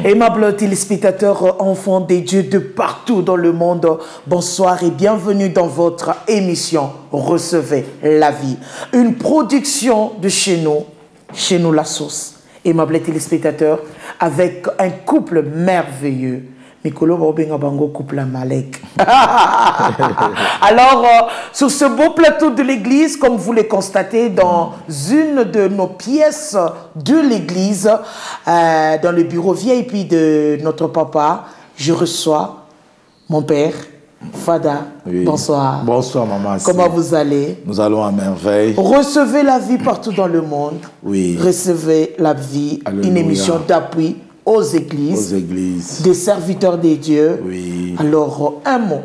Aimables téléspectateurs, enfants des dieux de partout dans le monde, bonsoir et bienvenue dans votre émission Recevez la vie. Une production de chez nous la source. Aimables téléspectateurs, avec un couple merveilleux. Mikolo Bobenga Bango couple Amalek. Alors, sur ce beau plateau de l'église, comme vous le constatez dans une de nos pièces de l'église, dans le bureau VIP de notre papa, je reçois mon père, Fada. Oui. Bonsoir. Bonsoir, maman. Comment vous allez? Nous allons à merveille. Recevez la vie partout dans le monde. Oui. Recevez la vie, Alléluia. Une émission d'appui aux églises, des serviteurs des dieux. Oui. Alors, un mot.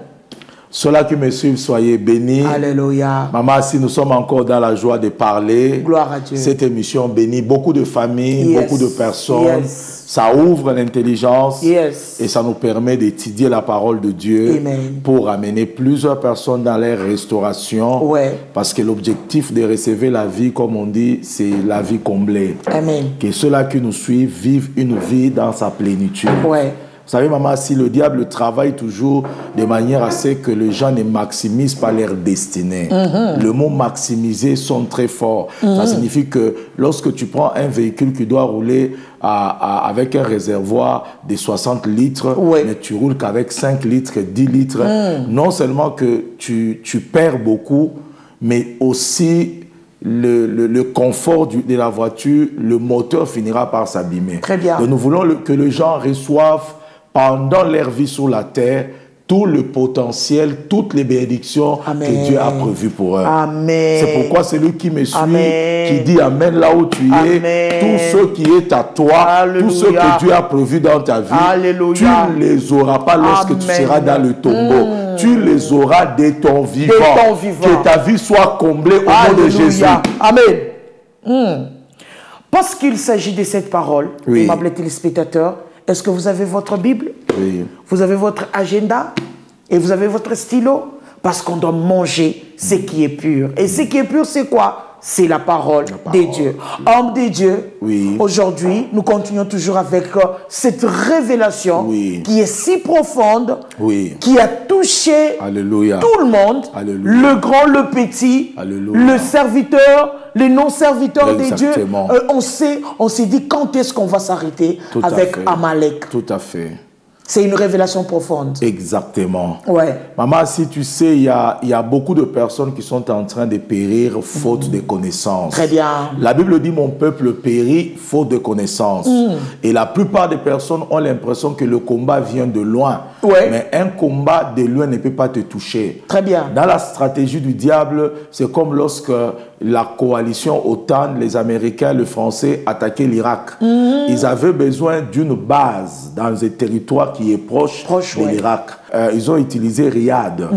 Ceux-là qui me suivent, soyez bénis. Alléluia. Maman, si nous sommes encore dans la joie de parler, Gloire à Dieu. Cette émission bénit beaucoup de familles, Yes. beaucoup de personnes. Yes. Ça ouvre l'intelligence Yes. et ça nous permet d'étudier la parole de Dieu. Amen. Pour amener plusieurs personnes dans leur restauration. Ouais. Parce que l'objectif de recevoir la vie, comme on dit, c'est la vie comblée. Amen. Que ceux-là qui nous suivent vivent une vie dans sa plénitude. Ouais. Vous savez, maman, si le diable travaille toujours de manière à ce que les gens ne maximisent pas leur destinée. Le mot maximiser sonne très fort. Ça signifie que lorsque tu prends un véhicule qui doit rouler avec un réservoir de 60 litres, Ouais. mais tu roules qu'avec 5 litres, 10 litres, non seulement que tu perds beaucoup, mais aussi le confort de la voiture, le moteur finira par s'abîmer. Très bien. Donc nous voulons que les gens reçoivent pendant leur vie sur la terre tout le potentiel, toutes les bénédictions Amen. que Dieu a prévues pour eux. Amen. C'est pourquoi celui qui me suit, Amen. qui dit Amen là où tu es, Amen. tout ce qui est à toi, Alléluia. tout ce que Dieu a prévu dans ta vie, Alléluia. tu ne les auras pas lorsque Amen. tu seras dans le tombeau. Tu les auras dès ton vivant. Dès ton vivant. Que ta vie soit comblée au nom de Jésus. Amen. Parce qu'il s'agit de cette parole, Oui. aimables téléspectateurs, est-ce que vous avez votre Bible? Oui. Vous avez votre agenda? Et vous avez votre stylo? Parce qu'on doit manger ce qui est pur. Et ce qui est pur, c'est quoi? C'est la parole des dieux. Homme des dieux, Oui. aujourd'hui, nous continuons toujours avec cette révélation Oui. qui est si profonde, Oui. qui a touché Alléluia. tout le monde, Alléluia. le grand, le petit, Alléluia. le serviteur, les non-serviteurs des dieux. Exactement. On s'est dit quand est-ce qu'on va s'arrêter Tout à avec fait. Amalek. Tout à fait. C'est une révélation profonde. Exactement. Ouais. Maman, si tu sais, il y a beaucoup de personnes qui sont en train de périr faute de connaissances. Très bien. La Bible dit mon peuple périt faute de connaissances. Et la plupart des personnes ont l'impression que le combat vient de loin. Ouais. Mais un combat de loin ne peut pas te toucher. Très bien. Dans la stratégie du diable, c'est comme lorsque la coalition OTAN, les Américains, les Français attaquaient l'Irak. Ils avaient besoin d'une base dans un territoire qui est proche de ouais. l'Irak. Ils ont utilisé Riyad,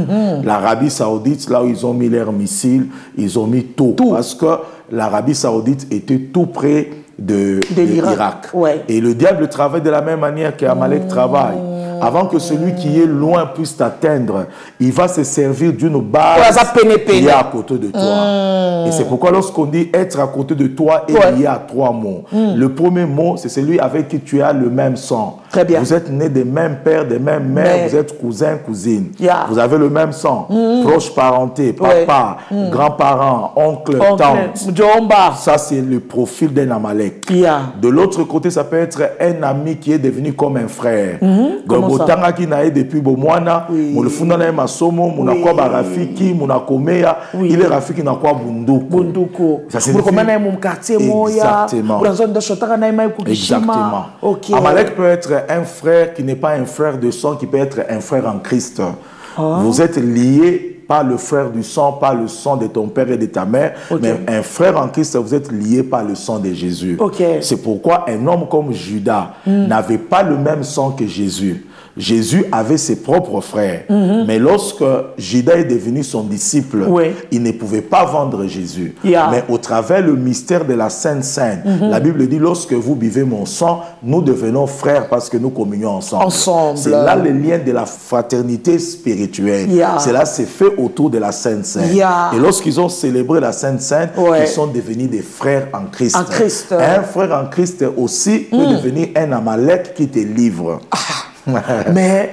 l'Arabie Saoudite, là où ils ont mis leurs missiles, ils ont mis tout. Parce que l'Arabie Saoudite était tout près de l'Irak. Ouais. Et le diable travaille de la même manière qu'Amalek travaille. Avant que celui qui est loin puisse t'atteindre, il va se servir d'une base qui est à côté de toi. Et c'est pourquoi lorsqu'on dit être à côté de toi, il y a 3 mots. Le premier mot, c'est celui avec qui tu as le même sang. Très bien. Vous êtes nés des mêmes pères, des mêmes mères, vous êtes cousins, cousines. Yeah. Vous avez le même sang. Proche parenté, papa, grands-parents, oncle, tante. Jomba. Ça, c'est le profil d'un Amalek. Yeah. De l'autre côté, ça peut être un ami qui est devenu comme un frère. Comment ça? Botanga qui nae depuis Bomwana, Oui. Molfuna na masomo, Munakwa barafiki, Munakomeya, il est rafiki na kwa bunduku. Bunduku. Ça signifie... Exactement. Exactement. Okay. Amalek peut être un frère qui n'est pas un frère de sang, qui peut être un frère en Christ. Vous êtes liés par le frère du sang, par le sang de ton père et de ta mère, mais un frère en Christ, vous êtes liés par le sang de Jésus. C'est pourquoi un homme comme Judas n'avait pas le même sang que Jésus. Jésus avait ses propres frères. Mais lorsque Judas est devenu son disciple, il ne pouvait pas vendre Jésus. Mais au travers le mystère de la Sainte Seine, la Bible dit, lorsque vous buvez mon sang, nous devenons frères parce que nous communions ensemble. C'est là le lien de la fraternité spirituelle. Cela s'est fait autour de la Sainte Seine. Et lorsqu'ils ont célébré la Sainte Seine, ils sont devenus des frères en Christ. Un frère en Christ aussi peut devenir un Amalek qui te livre. Mais,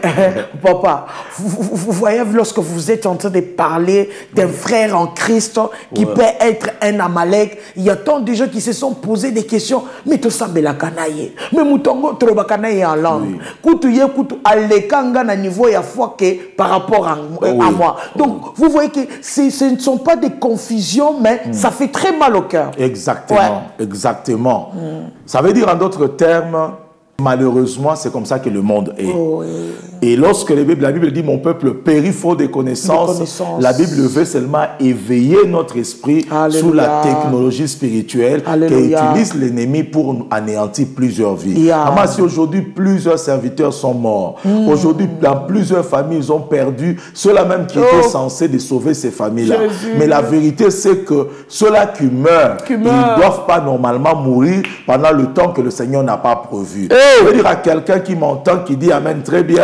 papa, vous voyez, lorsque vous êtes en train de parler d'un frère en Christ qui peut être un Amalek, il y a tant de gens qui se sont posés des questions. Mais tout ça, c'est la canaille. Mais moutongo, trop la canaille en langue. Koutou ye, koutou, alekanga na niveau ya foi que par rapport à moi. Donc, vous voyez que ce ne sont pas des confusions, mais ça fait très mal au cœur. Exactement, exactement. Ça veut dire en d'autres termes, malheureusement, c'est comme ça que le monde est. Et lorsque la Bible dit « Mon peuple périt faute de connaissances », la Bible veut seulement éveiller notre esprit sous la technologie spirituelle qui utilise l'ennemi pour anéantir plusieurs vies. Maman, si aujourd'hui plusieurs serviteurs sont morts, aujourd'hui dans plusieurs familles, ils ont perdu ceux-là même qui étaient censés de sauver ces familles-là. Mais la vérité, c'est que ceux-là qui meurent, ils ne doivent pas normalement mourir pendant le temps que le Seigneur n'a pas prévu. Je veux dire à quelqu'un qui m'entend, qui dit Amen très bien,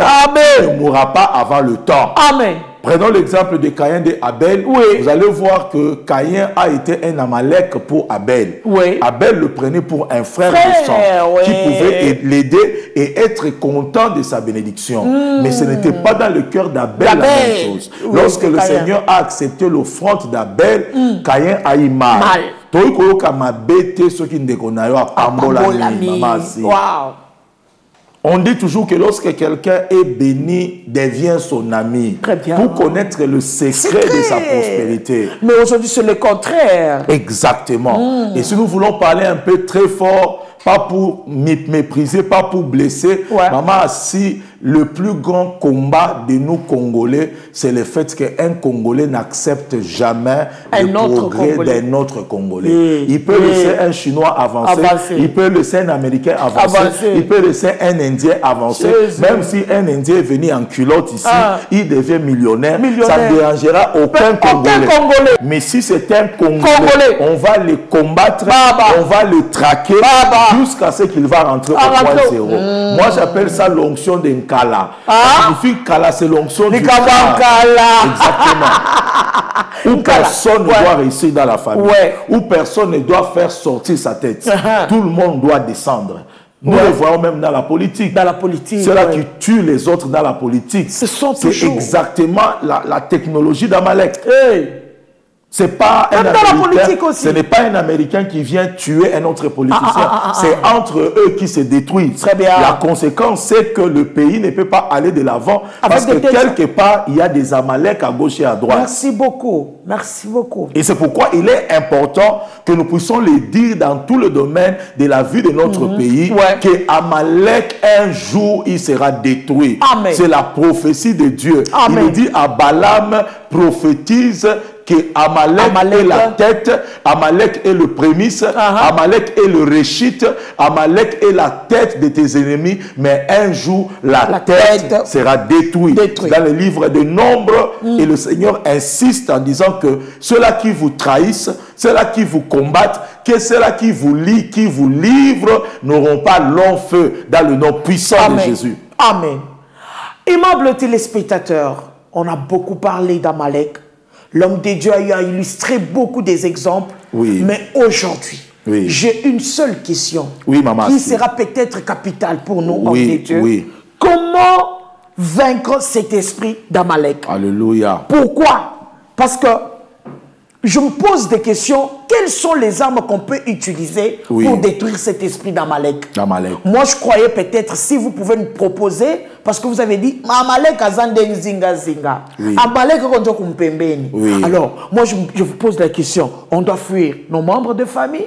il ne mourra pas avant le temps. Amen. Prenons l'exemple de Caïn et Abel. Vous allez voir que Caïn a été un Amalek pour Abel. Abel le prenait pour un frère de sang qui pouvait l'aider et être content de sa bénédiction. Mais ce n'était pas dans le cœur d'Abel la même chose. Lorsque le Seigneur a accepté l'offrande d'Abel, Caïn a eu mal. On dit toujours que lorsque quelqu'un est béni, devient son ami. Très bien. Pour connaître le secret de sa prospérité. Mais aujourd'hui, c'est le contraire. Exactement. Et si nous voulons parler un peu très fort, pas pour mépriser, pas pour blesser, maman, si le plus grand combat de nous Congolais, c'est le fait qu'un Congolais n'accepte jamais le progrès d'un autre Congolais. Il peut laisser un Chinois avancer, il peut laisser un Américain avancer, il peut laisser un Indien avancer. Même si un Indien est venu en culotte ici, il devient millionnaire, ça ne dérangera aucun Congolais. Mais si c'est un Congolais, on va le combattre, on va le traquer jusqu'à ce qu'il va rentrer au point zéro. Moi, j'appelle ça l'onction d'un Kala. Signifie Kala, c'est l'onction du Kala. Exactement. Où personne ne doit réussir dans la famille. Où personne ne doit faire sortir sa tête. Tout le monde doit descendre. Nous le voyons même dans la politique. Dans la politique. Ceux-là qui tuent les autres dans la politique. C'est exactement la technologie d'Amalek. C'est pas un Américain, ce n'est pas un Américain qui vient tuer un autre politicien. C'est entre eux qui se détruisent. Très bien. La conséquence, c'est que le pays ne peut pas aller de l'avant parce que quelque part, il y a des Amalek à gauche et à droite. Merci beaucoup. Merci beaucoup. Et c'est pourquoi il est important que nous puissions le dire dans tout le domaine de la vie de notre pays, que Amalek, un jour, il sera détruit. C'est la prophétie de Dieu. Il nous dit à Balaam, prophétise que Amalek est la tête, Amalek est le prémisse, Amalek est le réchite, Amalek est la tête de tes ennemis, mais un jour la tête sera détruite. Dans le livre de Nombres, et le Seigneur insiste en disant que ceux-là qui vous trahissent, ceux-là qui vous combattent, que ceux-là qui vous livrent n'auront pas long feu dans le nom puissant de Jésus. Amen. Aimables téléspectateurs, on a beaucoup parlé d'Amalek. L'homme de Dieu a illustré beaucoup des exemples. Mais aujourd'hui, j'ai une seule question qui sera peut-être capitale pour nous, hommes de Dieu. Comment vaincre cet esprit d'Amalek? Alléluia. Pourquoi? Parce que je me pose des questions. Quelles sont les armes qu'on peut utiliser pour détruire cet esprit d'Amalek? Moi, je croyais peut-être, si vous pouvez nous proposer, parce que vous avez dit, Amalek azandeng zinga zinga. Amalek konjo kumpembeni. Alors, moi, je vous pose la question. On doit fuir nos membres de famille.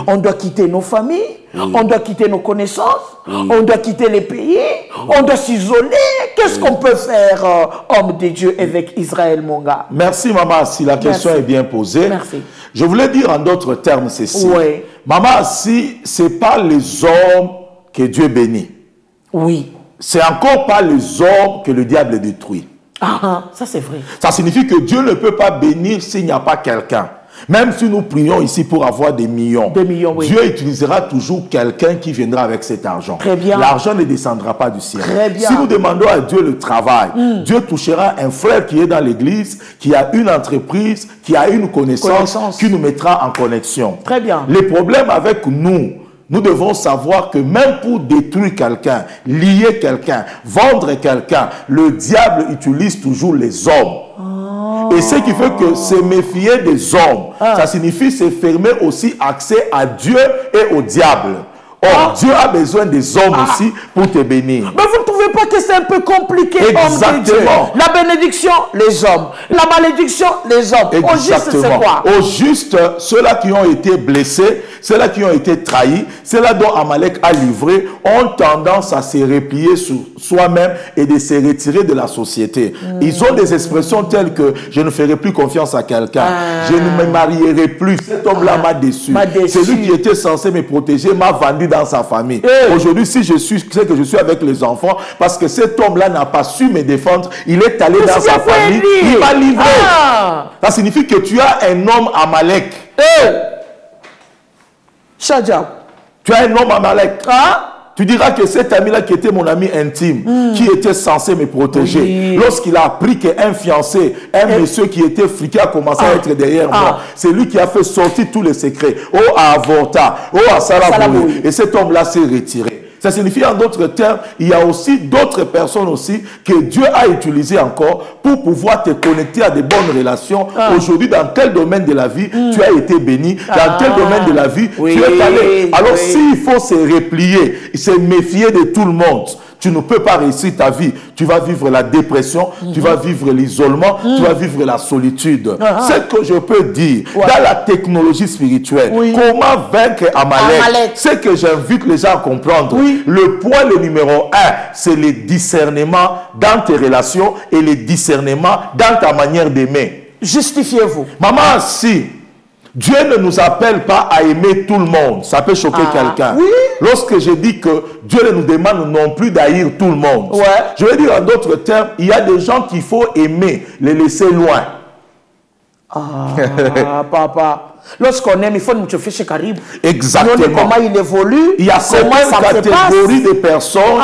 On doit quitter nos familles. On doit quitter nos connaissances. On doit quitter les pays. On doit s'isoler. Qu'est-ce qu'on peut faire, homme de Dieu, avec Israël Monga? Merci, maman, si la question est bien posée. Merci. Je voulais dire en d'autres termes ceci. Maman, si ce n'est pas les hommes que Dieu bénit. c'est encore pas les hommes que le diable détruit. Ah, ça c'est vrai. Ça signifie que Dieu ne peut pas bénir s'il n'y a pas quelqu'un. Même si nous prions ici pour avoir des millions, oui. Dieu utilisera toujours quelqu'un qui viendra avec cet argent. Très bien. L'argent ne descendra pas du ciel. Très bien. Si nous demandons à Dieu le travail, Dieu touchera un frère qui est dans l'église, qui a une entreprise, qui a une connaissance, qui nous mettra en connexion. Très bien. Les problèmes avec nous devons savoir que même pour détruire quelqu'un, lier quelqu'un, vendre quelqu'un, le diable utilise toujours les hommes. Et ce qui fait que se méfier des hommes, ça signifie se fermer aussi accès à Dieu et au diable. Or, Dieu a besoin des hommes aussi pour te bénir. Mais vous ne trouvez pas que c'est un peu compliqué? Exactement. La bénédiction, les hommes. La malédiction, les hommes. Exactement. Au juste, c'est quoi? Au juste, ceux-là qui ont été blessés, ceux-là qui ont été trahis, ceux-là dont Amalek a livré, ont tendance à se replier sur soi-même et de se retirer de la société. Ils ont des expressions telles que je ne ferai plus confiance à quelqu'un, je ne me marierai plus, cet homme-là m'a déçu. Celui qui était censé me protéger m'a vendu dans sa famille. Aujourd'hui, si je suis, c'est que je suis avec les enfants, parce que cet homme-là n'a pas su me défendre, il est allé dans sa famille, il m'a livré. Ça signifie que tu as un homme Amalek. Shadia. Tu as un homme Amalek. Tu diras que cet ami-là qui était mon ami intime, qui était censé me protéger, lorsqu'il a appris qu'un fiancé, un monsieur qui était friqué a commencé à être derrière moi, c'est lui qui a fait sortir tous les secrets. À Avorta, à Salaboui. Et cet homme-là s'est retiré. Ça signifie en d'autres termes, il y a aussi d'autres personnes aussi que Dieu a utilisées encore pour pouvoir te connecter à des bonnes relations. Aujourd'hui, dans tel domaine de la vie, tu as été béni. Dans tel domaine de la vie, tu es allé. Alors, s'il faut se replier, se méfier de tout le monde, tu ne peux pas réussir ta vie. Tu vas vivre la dépression, tu vas vivre l'isolement, tu vas vivre la solitude. Ce que je peux dire dans la technologie spirituelle, comment vaincre Amalek, ce que j'invite les gens à comprendre. Le point le numéro 1, c'est le discernement dans tes relations et le discernement dans ta manière d'aimer. Justifiez-vous. Maman, si Dieu ne nous appelle pas à aimer tout le monde. Ça peut choquer quelqu'un. Lorsque je dis que Dieu ne nous demande non plus d'haïr tout le monde. Je veux dire en d'autres termes, il y a des gens qu'il faut aimer, les laisser loin. Papa. Lorsqu'on aime, il faut nous chauffer chez Carib. Exactement. Comment il évolue. Il y a certaines catégories de personnes,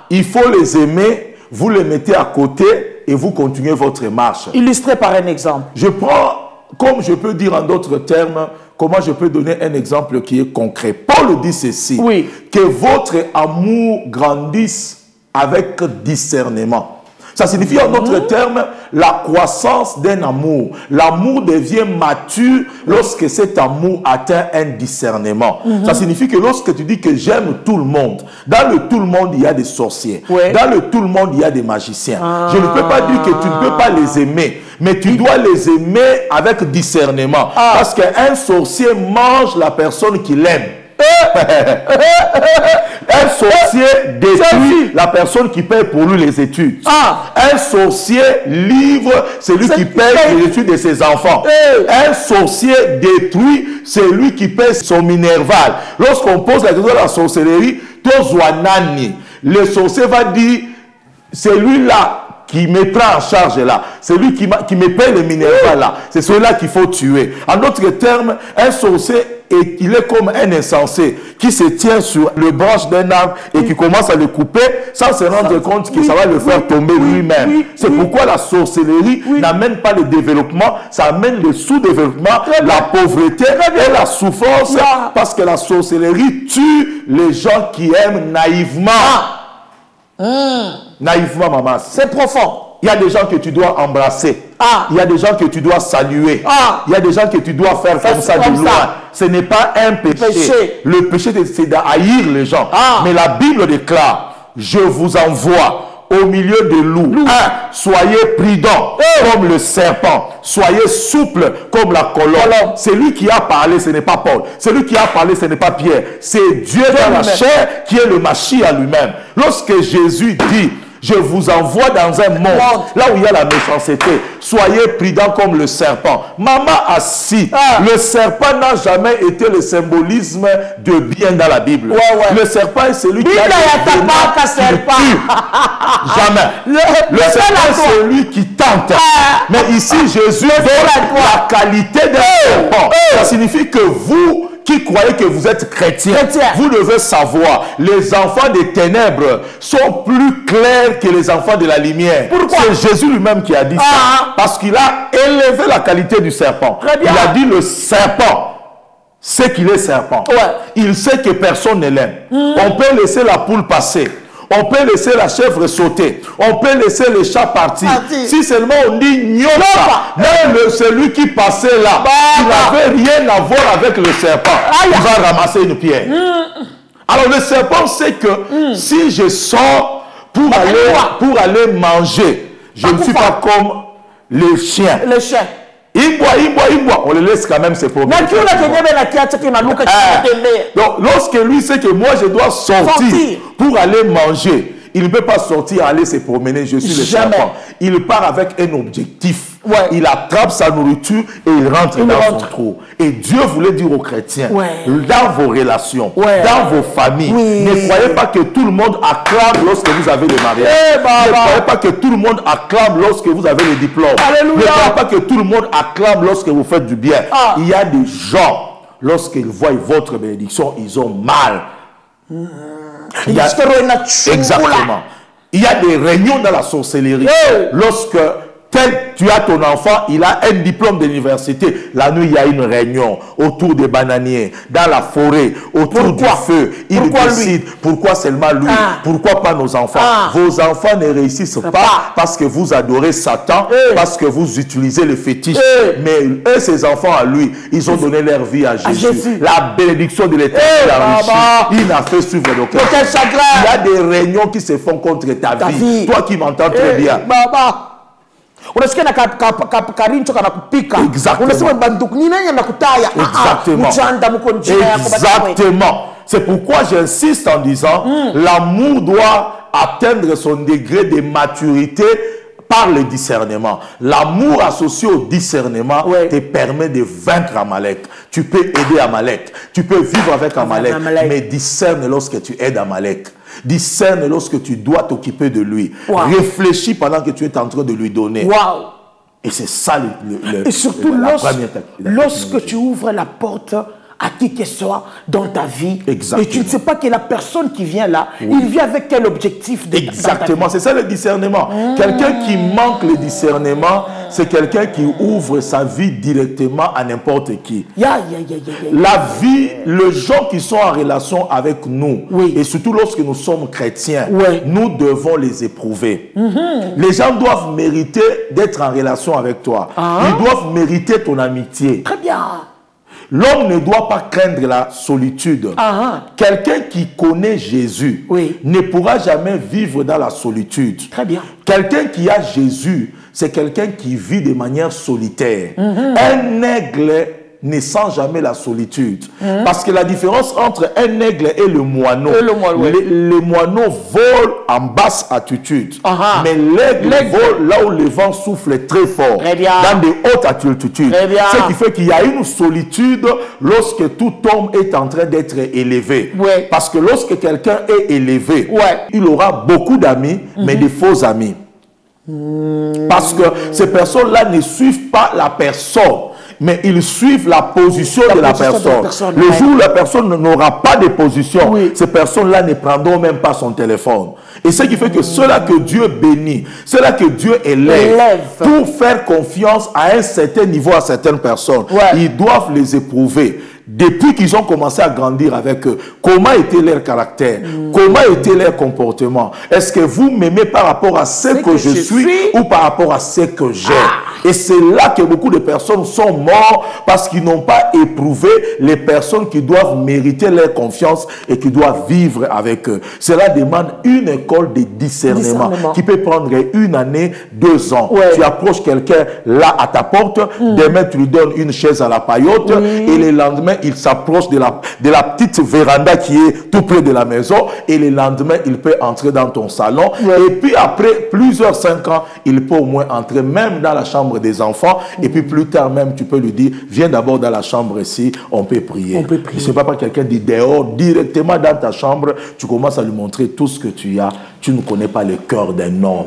il faut les aimer, vous les mettez à côté et vous continuez votre marche. Illustré par un exemple. Je prends... Comme je peux dire en d'autres termes, comment je peux donner un exemple qui est concret. Paul dit ceci, que votre amour grandisse avec discernement. Ça signifie en d'autres termes la croissance d'un amour. L'amour devient mature lorsque cet amour atteint un discernement. Ça signifie que lorsque tu dis que j'aime tout le monde, dans le tout le monde, il y a des sorciers. Dans le tout le monde, il y a des magiciens. Je ne peux pas dire que tu ne peux pas les aimer, mais tu dois les aimer avec discernement. Parce qu'un sorcier mange la personne qu'il aime. Un sorcier détruit la personne qui paye pour lui les études. Un sorcier livre celui qui paye les études de ses enfants. Un sorcier détruit celui qui paye son minerval. Lorsqu'on pose la question de la sorcellerie, le sorcier va dire, celui-là qui me prend en charge là, celui qui me paye le minerval là, c'est celui-là qu'il faut tuer. En d'autres termes, un sorcier, il est comme un insensé qui se tient sur le branche d'un arbre et qui commence à le couper sans se rendre compte que ça va le faire tomber lui-même. C'est pourquoi la sorcellerie n'amène pas le développement, ça amène le sous-développement, la pauvreté et la souffrance, parce que la sorcellerie tue les gens qui aiment naïvement. Naïvement, maman. C'est profond. Il y a des gens que tu dois embrasser. Il y a des gens que tu dois saluer. Il y a des gens que tu dois faire comme ça de loin. Ce n'est pas un péché. Le péché, c'est d'haïr les gens. Mais la Bible déclare, je vous envoie au milieu des loups. Soyez prudents comme le serpent. Soyez souple comme la colombe. Celui qui a parlé, ce n'est pas Paul. Celui qui a parlé, ce n'est pas Pierre. C'est Dieu dans la chair qui est le Mashiach lui-même. Lorsque Jésus dit, Je vous envoie dans un monde là où il y a la méchanceté. Soyez prudents comme le serpent. Maman assis. Le serpent n'a jamais été le symbolisme de bien dans la Bible. Le serpent est celui qui a jamais. Le serpent est celui qui tente. Mais ici, Jésus donne la qualité d'un serpent. Ça signifie que vous qui croyez que vous êtes chrétien, vous devez savoir, les enfants des ténèbres sont plus clairs que les enfants de la lumière. C'est Jésus lui-même qui a dit ça. Parce qu'il a élevé la qualité du serpent. Il a dit le serpent sait qu'il est serpent. Il sait que personne ne l'aime. On peut laisser la poule passer. On peut laisser la chèvre sauter. On peut laisser les chats partir. Si seulement on dit Nyoka, même celui qui passait là, il n'avait rien à voir avec le serpent. Il va ramasser une pierre. Alors le serpent sait que si je sors pour aller manger, je ne suis pas comme les chiens. On le laisse quand même se promener. Donc, lorsque lui sait que moi je dois sortir pour aller manger, il ne peut pas sortir, aller se promener. Je suis le serpent. Il part avec un objectif. Il attrape sa nourriture et il rentre dans son trou. Et Dieu voulait dire aux chrétiens, dans vos relations, dans vos familles, ne croyez pas que tout le monde acclame lorsque vous avez le mariage. Ne croyez pas que tout le monde acclame lorsque vous avez le diplôme. Ne croyez pas que tout le monde acclame lorsque vous faites du bien. Il y a des gens, lorsqu'ils voient votre bénédiction, ils ont mal. Exactement. Il y a des réunions dans la sorcellerie. Lorsque tu as ton enfant, il a un diplôme d'université. La nuit, il y a une réunion autour des bananiers, dans la forêt, autour du feu. Il décide pourquoi seulement lui, pourquoi pas nos enfants. Vos enfants ne réussissent pas parce que vous adorez Satan, parce que vous utilisez le fétiche. Mais eux, ses enfants à lui, ils ont donné leur vie à Jésus. La bénédiction de l'Éternel a enrichi. Il n'a fait suivre aucun chagrin. Il y a des réunions qui se font contre ta vie. Toi qui m'entends très bien. Exactement. C'est pourquoi j'insiste en disant l'amour doit atteindre son degré de maturité par le discernement. L'amour associé au discernement te permet de vaincre Amalek. Tu peux aider Amalek. Tu peux vivre avec Amalek. Mais discerne lorsque tu aides Amalek. Discerne lorsque tu dois t'occuper de lui. Réfléchis pendant que tu es en train de lui donner. Et c'est ça et surtout lorsque tu ouvres la porte à qui que ce soit dans ta vie. Et tu ne sais pas que la personne qui vient là, il vient avec quel objectif de Exactement, c'est ça le discernement. Quelqu'un qui manque le discernement, c'est quelqu'un qui ouvre sa vie directement à n'importe qui. La vie, les gens qui sont en relation avec nous, et surtout lorsque nous sommes chrétiens, nous devons les éprouver. Les gens doivent mériter d'être en relation avec toi. Ils doivent mériter ton amitié. Très bien. L'homme ne doit pas craindre la solitude. Quelqu'un qui connaît Jésus ne pourra jamais vivre dans la solitude. Très bien. Quelqu'un qui a Jésus, c'est quelqu'un qui vit de manière solitaire. Un aigle ne sent jamais la solitude. Parce que la différence entre un aigle et le moineau, le moineau vole en basse altitude. Mais l'aigle vole là où le vent souffle très fort, dans de hautes altitudes. Ce qui fait qu'il y a une solitude lorsque tout homme est en train d'être élevé. Parce que lorsque quelqu'un est élevé, il aura beaucoup d'amis, mais des faux amis. Parce que ces personnes-là ne suivent pas la personne, mais ils suivent la position de la personne. Le jour où la personne n'aura pas de position, ces personnes-là ne prendront même pas son téléphone. Et ce qui fait que ceux-là que Dieu bénit, ceux-là que Dieu élève, pour faire confiance à un certain niveau à certaines personnes, ils doivent les éprouver. Depuis qu'ils ont commencé à grandir avec eux, comment était leur caractère, comment était leur comportement? Est-ce que vous m'aimez par rapport à ce que je suis ou par rapport à ce que j'ai? Et c'est là que beaucoup de personnes sont mortes parce qu'ils n'ont pas éprouvé les personnes qui doivent mériter leur confiance et qui doivent vivre avec eux. Cela demande une école de discernement qui peut prendre 1 année, 2 ans. Tu approches quelqu'un là à ta porte, demain tu lui donnes une chaise à la paillote et le lendemain lendemain, il s'approche de la petite véranda qui est tout près de la maison. Et le lendemain, il peut entrer dans ton salon. Et puis après plusieurs 5 ans, il peut au moins entrer même dans la chambre des enfants. Et puis plus tard même, tu peux lui dire, viens d'abord dans la chambre ici, on peut prier. On peut prier. Ce n'est pas quelqu'un dit dehors, directement dans ta chambre, tu commences à lui montrer tout ce que tu as. Tu ne connais pas le cœur d'un homme.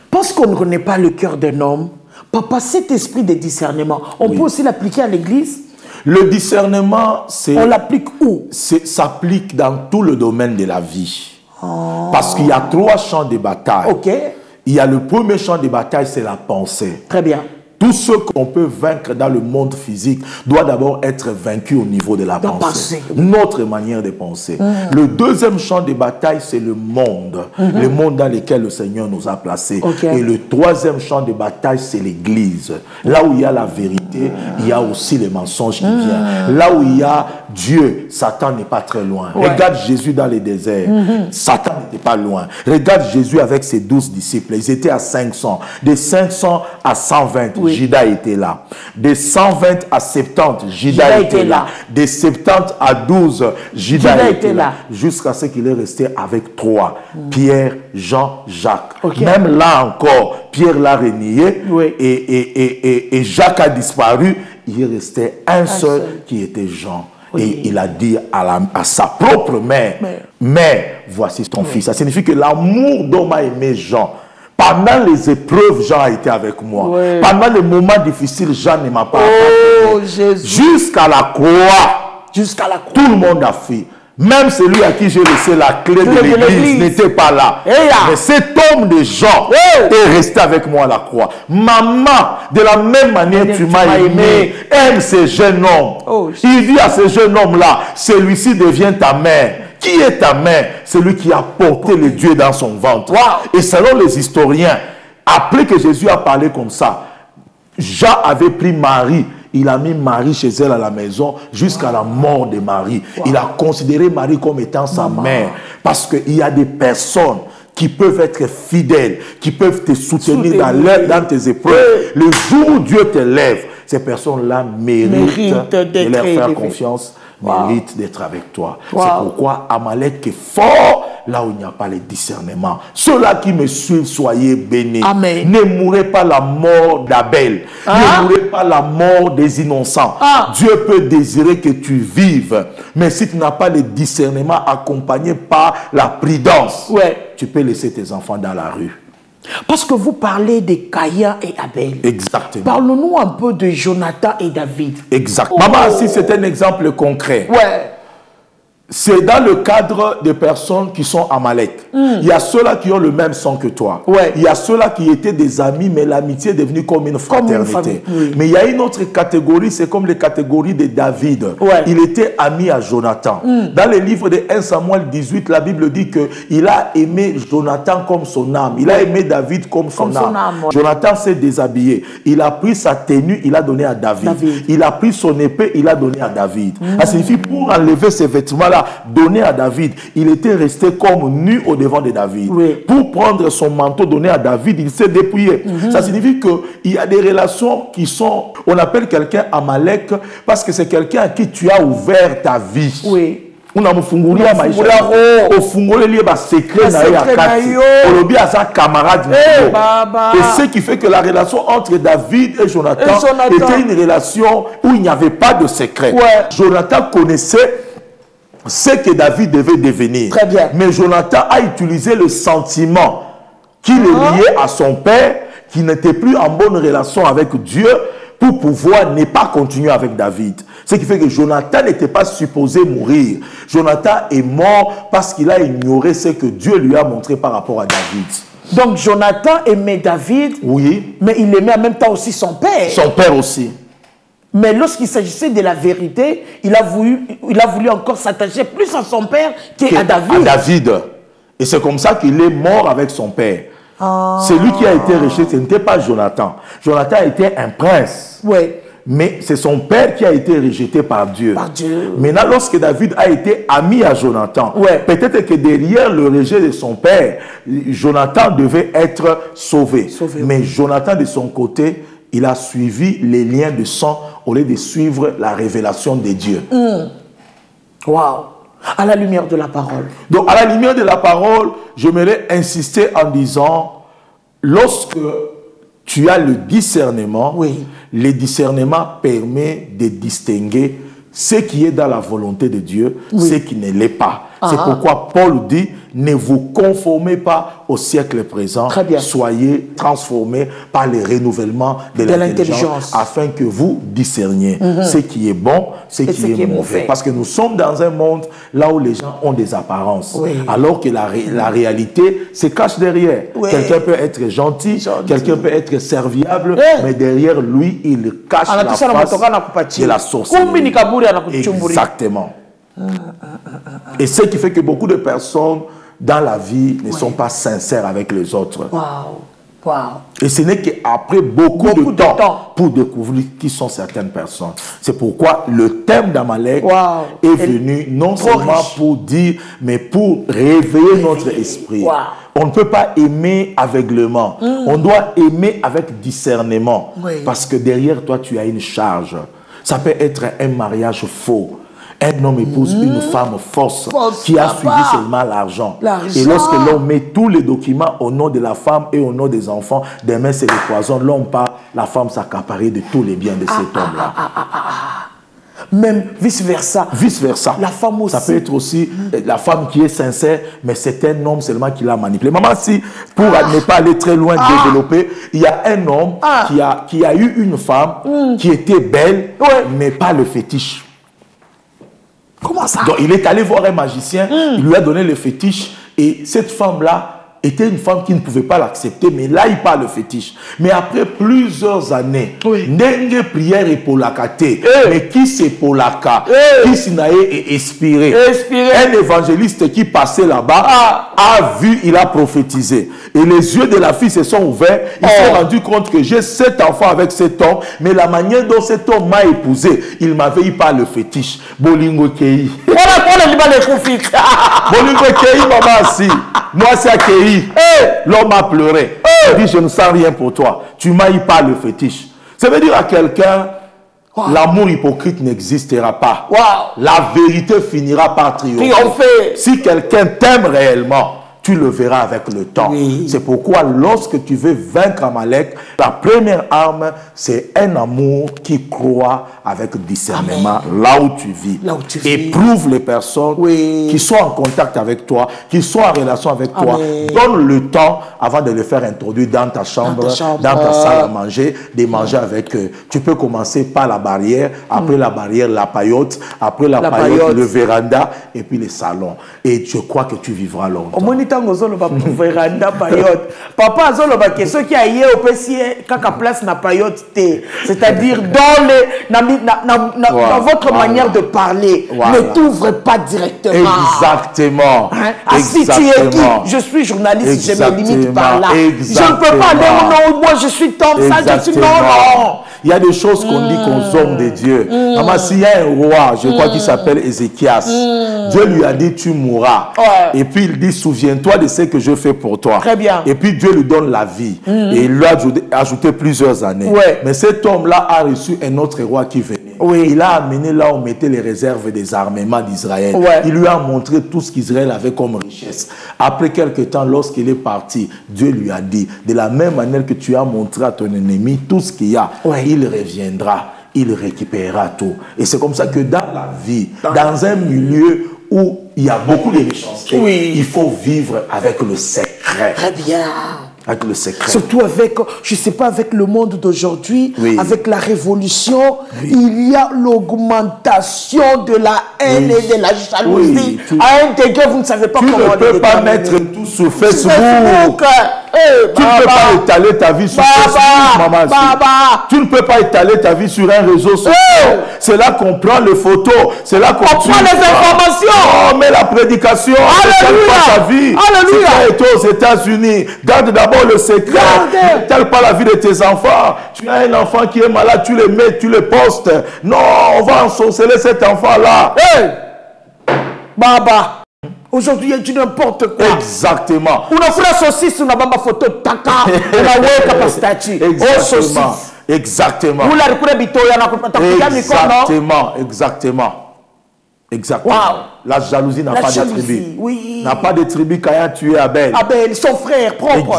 Parce qu'on ne connaît pas le cœur d'un homme, papa, cet esprit de discernement, on peut aussi l'appliquer à l'église? Le discernement, c'est... On l'applique où? S'applique dans tout le domaine de la vie. Parce qu'il y a 3 champs de bataille. Il y a le premier champ de bataille, c'est la pensée. Très bien. Tout ce qu'on peut vaincre dans le monde physique doit d'abord être vaincu au niveau de la pensée. Notre manière de penser. Le deuxième champ de bataille, c'est le monde. Le monde dans lequel le Seigneur nous a placés. Et le troisième champ de bataille, c'est l'église. Là où il y a la vérité, il y a aussi les mensonges qui viennent. Là où il y a Dieu, Satan n'est pas très loin. Regarde Jésus dans les déserts. Satan n'était pas loin. Regarde Jésus avec ses 12 disciples. Ils étaient à 500. De 500 à 120. Judas était là. De 120 à 70, Judas était là. De 70 à 12, Judas était là. Jusqu'à ce qu'il est resté avec 3. Pierre, Jean, Jacques. Même là encore, Pierre l'a renié et Jacques a disparu. Il est resté un seul qui était Jean. Et il a dit à sa propre mère, mère, voici ton fils. Ça signifie que l'amour d'homme a aimé Jean. Pendant les épreuves, Jean a été avec moi. Pendant les moments difficiles, Jean ne m'a pas abandonné. Jusqu'à la croix. Jusqu'à la croix. Tout le monde a fait. Même celui à qui j'ai laissé la clé de l'église n'était pas là. Mais cet homme de Jean est resté avec moi à la croix. Maman, de la même manière tu m'as aimé, aime ce jeune homme. Il dit à ce jeune homme-là, celui-ci devient ta mère. Qui est ta mère? Celui qui a porté le Dieu dans son ventre. Et selon les historiens, après que Jésus a parlé comme ça, Jean avait pris Marie. Il a mis Marie chez elle à la maison jusqu'à la mort de Marie. Il a considéré Marie comme étant sa mère. Parce qu'il y a des personnes qui peuvent être fidèles, qui peuvent te soutenir dans tes épreuves. Le jour où Dieu te lève, ces personnes-là méritent de leur faire confiance. Mérite d'être avec toi. C'est pourquoi Amalek est fort là où il n'y a pas le discernement. Ceux-là qui me suivent, soyez bénis. Amen. Ne mourrez pas la mort d'Abel. Ne mourrez pas la mort des innocents. Dieu peut désirer que tu vives. Mais si tu n'as pas le discernement accompagné par la prudence, tu peux laisser tes enfants dans la rue. Parce que vous parlez de Caïn et Abel. Exactement. Parlons-nous un peu de Jonathan et David. Exactement. Maman, si c'est un exemple concret. C'est dans le cadre des personnes qui sont Amalek. Il y a ceux-là qui ont le même sang que toi. Il y a ceux-là qui étaient des amis, mais l'amitié est devenue comme une fraternité. Mais il y a une autre catégorie, c'est comme les catégories de David. Il était ami à Jonathan. Dans le livre de 1 Samuel 18, la Bible dit qu'il a aimé Jonathan comme son âme. Il a aimé David comme son âme. Jonathan s'est déshabillé. Il a pris sa tenue, il a donné à David. Il a pris son épée, il a donné à David. Ça signifie pour enlever ses vêtements-là, donné à David, il était resté comme nu au devant de David. Pour prendre son manteau donné à David, il s'est dépouillé. Ça signifie qu'il y a des relations qui sont, on appelle quelqu'un Amalek parce que c'est quelqu'un à qui tu as ouvert ta vie. On a fungulia maisha o fungole lié ba secret na ya kati olobi asa camarade et ce qui fait que la relation entre David et Jonathan était une relation où il n'y avait pas de secret. Jonathan connaissait ce que David devait devenir. Très bien. Mais Jonathan a utilisé le sentiment qui le liait à son père, qui n'était plus en bonne relation avec Dieu, pour pouvoir ne pas continuer avec David. Ce qui fait que Jonathan n'était pas supposé mourir. Jonathan est mort parce qu'il a ignoré ce que Dieu lui a montré par rapport à David. Donc Jonathan aimait David, mais il aimait en même temps aussi son père. Son père aussi. Mais lorsqu'il s'agissait de la vérité, il a voulu encore s'attacher plus à son père qu'à David. À David. Et c'est comme ça qu'il est mort avec son père. C'est lui qui a été rejeté, ce n'était pas Jonathan. Jonathan était un prince. Mais c'est son père qui a été rejeté par Dieu. Maintenant, lorsque David a été ami à Jonathan, peut-être que derrière le rejet de son père, Jonathan devait être sauvé. Mais Jonathan, de son côté, il a suivi les liens de sang au lieu de suivre la révélation de Dieu. Waouh! À la lumière de la parole. Donc, à la lumière de la parole, j'aimerais insister en disant, lorsque tu as le discernement, le discernement permet de distinguer ce qui est dans la volonté de Dieu, ce qui ne l'est pas. C'est pourquoi Paul dit, ne vous conformez pas au siècle présent, soyez transformés par le renouvellement de l'intelligence, afin que vous discerniez ce qui est bon, ce qui est mauvais. Parce que nous sommes dans un monde là où les gens ont des apparences, alors que la réalité se cache derrière. Quelqu'un peut être gentil, quelqu'un peut être serviable, mais derrière lui, il cache la face de la sorcellerie. Exactement. Et ce qui fait que beaucoup de personnes dans la vie ne sont pas sincères avec les autres. Et ce n'est qu'après beaucoup de temps pour découvrir qui sont certaines personnes. C'est pourquoi le thème d'Amalek est venu non seulement pour dire, mais pour réveiller notre esprit. On ne peut pas aimer aveuglément. On doit aimer avec discernement. Parce que derrière toi, tu as une charge. Ça peut être un mariage faux. Un homme épouse une femme fausse qui a suivi seulement l'argent. Et lorsque l'homme met tous les documents au nom de la femme et au nom des enfants, demain c'est le poison. L'homme part, la femme s'accapare de tous les biens de cet homme-là. Même vice-versa. Vice-versa. La femme aussi. Ça peut être aussi la femme qui est sincère, mais c'est un homme seulement qui l'a manipulé. Maman, si, pour ne pas aller très loin développer, il y a un homme qui a eu une femme qui était belle, mais pas le fétiche. Comment ça? Donc il est allé voir un magicien, il lui a donné le fétiche, et cette femme-là était une femme qui ne pouvait pas l'accepter, mais là il parle le fétiche. Mais après plusieurs années, Nenge prière et polakate, mais qui c'est polaka, qui s'y n'a expiré. Un évangéliste qui passait là-bas a vu, il a prophétisé. Et les yeux de la fille se sont ouverts, il s'est rendu compte que j'ai 7 enfants avec cet homme, mais la manière dont cet homme m'a épousé, il m'avait eu par le fétiche. Bolingo Kei. Bolingo Kei, maman, si. Moi, c'est à Kei. L'homme a pleuré. Il dit, je ne sens rien pour toi. Tu m'as eu par le fétiche. Ça veut dire à quelqu'un, l'amour hypocrite n'existera pas. La vérité finira par triompher. Si quelqu'un t'aime réellement, tu le verras avec le temps. C'est pourquoi lorsque tu veux vaincre Amalek, la première arme, c'est un amour qui croit avec discernement là où tu vis. Éprouve les personnes qui sont en contact avec toi, qui sont en relation avec toi. Donne le temps avant de les faire introduire dans ta chambre, dans ta salle à manger, de manger avec eux. Tu peux commencer par la barrière, après la barrière, la paillote, après la paillote, le véranda, et puis les salons. Et je crois que tu vivras longtemps. Papa azoloba que ceux qui a yé au PC kaka place na payote, c'est-à-dire dans votre manière de parler, ne t'ouvre pas directement. Exactement. Si tu es qui? Je suis journaliste, je me limite par là. Je ne peux pas aller, non, moi je suis comme ça, je suis non. Il y a des choses qu'on dit qu'aux hommes de Dieu. Maman, s'il y a un roi, je crois qu'il s'appelle Ézéchias, Dieu lui a dit tu mourras. Et puis il dit souviens-toi de ce que je fais pour toi. Très bien. Et puis Dieu lui donne la vie. Et il lui a ajouté plusieurs années. Mais cet homme-là a reçu un autre roi qui venait. Il a amené là où on mettait les réserves des armements d'Israël. Il lui a montré tout ce qu'Israël avait comme richesse. Après quelque temps, lorsqu'il est parti, Dieu lui a dit, de la même manière que tu as montré à ton ennemi tout ce qu'il y a, il reviendra, il récupérera tout. Et c'est comme ça que dans la vie, dans un milieu où il y a beaucoup de richesses, il faut vivre avec le secret. Très bien. Avec le secret. Surtout avec, je ne sais pas, avec le monde d'aujourd'hui, avec la révolution, il y a l'augmentation de la haine et de la jalousie. À un degré, vous ne savez pas comment on ne peux pas mettre tout sur Facebook. Tu ne peux pas étaler ta vie sur Facebook, maman. Tu ne peux pas étaler ta vie sur un réseau social. C'est là qu'on prend les photos. C'est là qu'on prend les informations. Oh, mais la prédication, c'est pas ta vie. Si tu es aux États-Unis, garde d'abord le secret. Ne telle pas la vie de tes enfants. Tu as un enfant qui est malade, tu le mets, tu le postes. Non, on va ensorceler cet enfant-là. Baba. Aujourd'hui, il y a du n'importe quoi. Exactement. On a fait la saucisse, on a ma photo de taka, on a weka pastati. Exactement. Exactement. Exactement. Wow. La jalousie n'a pas de tribu. Oui. N'a pas de tribu quand il a tué Abel. Abel, son frère propre.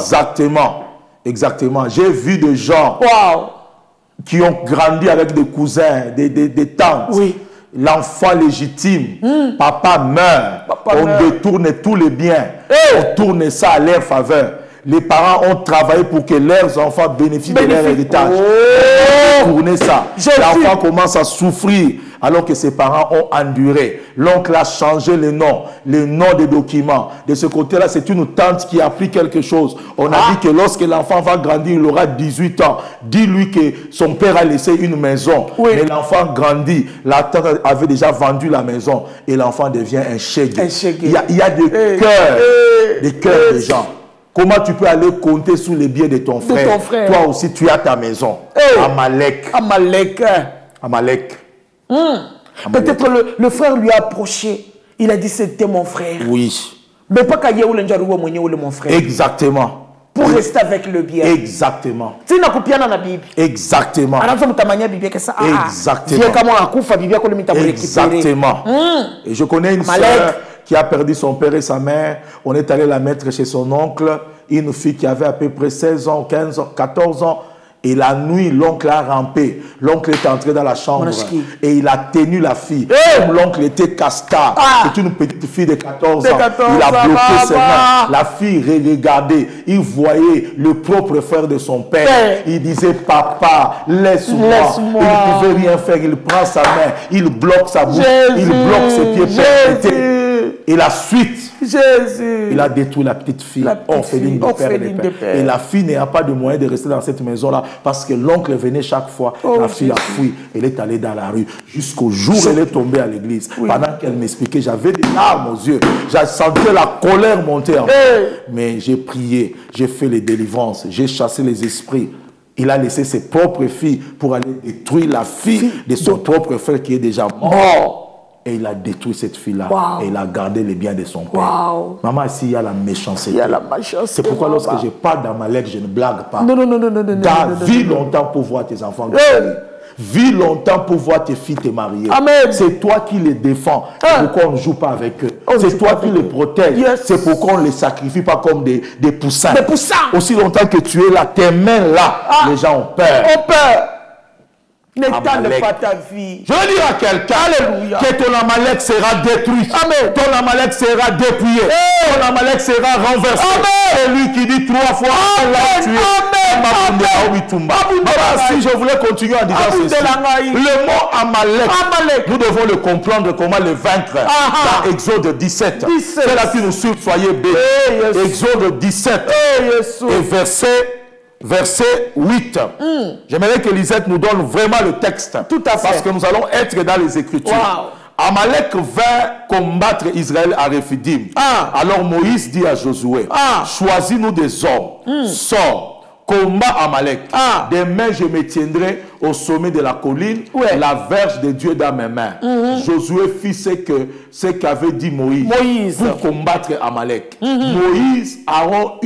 Exactement. J'ai vu des gens qui ont grandi avec des cousins, des tantes. Oui. L'enfant légitime, papa meurt, on détourne tous les biens, on tourne ça à leur faveur. Les parents ont travaillé pour que leurs enfants bénéficient de leur héritage. Tourner ça. L'enfant commence à souffrir alors que ses parents ont enduré. L'oncle a changé le nom des documents. De ce côté-là, c'est une tante qui a appris quelque chose. On a dit que lorsque l'enfant va grandir, il aura 18 ans. Dis-lui que son père a laissé une maison. Oui. Mais l'enfant grandit. La tante avait déjà vendu la maison. Et l'enfant devient un chèque. Il y a des cœurs des gens. Comment tu peux aller compter sur les biens de ton frère? Toi aussi, tu as ta maison. Amalek. Peut-être le frère lui a approché. Il a dit c'était mon frère. Oui. Mais pas qu'il y ait mon frère. Exactement. Pour rester avec le bien. Exactement. Exactement. Exactement. Et je connais une sœur qui a perdu son père et sa mère. On est allé la mettre chez son oncle, une fille qui avait à peu près 16 ans, 15 ans, 14 ans. Et la nuit, l'oncle a rampé. L'oncle est entré dans la chambre et il a tenu la fille. Comme l'oncle était castard, c'est une petite fille de 14 ans. Il a bloqué ses mains. La fille regardait. Il voyait le propre frère de son père. Il disait, papa, laisse-moi. Il ne pouvait rien faire. Il prend sa main. Il bloque sa bouche. Il bloque ses pieds. Et la suite, il a détruit la petite fille, orpheline de père et de père. Et la fille n'a pas de moyen de rester dans cette maison-là parce que l'oncle venait chaque fois. La fille a fui. Elle est allée dans la rue jusqu'au jour où elle est tombée à l'église. Pendant qu'elle m'expliquait, j'avais des larmes aux yeux. J'ai senti la colère monter en moi. Mais j'ai prié, j'ai fait les délivrances, j'ai chassé les esprits. Il a laissé ses propres filles pour aller détruire la fille de son propre frère qui est déjà mort. Et il a détruit cette fille-là. Et il a gardé les biens de son père. Maman, ici, il y a la méchanceté. C'est pourquoi lorsque je parle d'Amalek, je ne blague pas. Non. Vis longtemps pour voir tes enfants. Vis longtemps pour voir tes filles te marier. C'est toi qui les défends. C'est pourquoi on ne joue pas avec eux. C'est toi qui les protèges. C'est pourquoi on ne les sacrifie pas comme des poussins. Aussi longtemps que tu es là, tes mains là, les gens ont peur. N'étale pas ta vie. Je veux dire à quelqu'un que ton Amalek sera détruit. Ton Amalek sera dépouillé. Ton Amalek sera renversé. C'est lui qui dit 3 fois si je voulais continuer en disant ceci, le mot Amalek, nous devons le comprendre comment le vaincre. Dans Exode 17. C'est là qui nous suit, soyez bénis. Exode 17 et verset 8. J'aimerais que Lisette nous donne vraiment le texte. Tout à fait. Parce que nous allons être dans les Écritures. Amalek vint combattre Israël à Rephidim. Alors Moïse dit à Josué, choisis-nous des hommes, sors. Combat Amalek. Demain, je me tiendrai au sommet de la colline. La verge de Dieu dans mes mains. Josué fit ce qu'avait dit Moïse pour combattre Amalek. Moïse, Aaron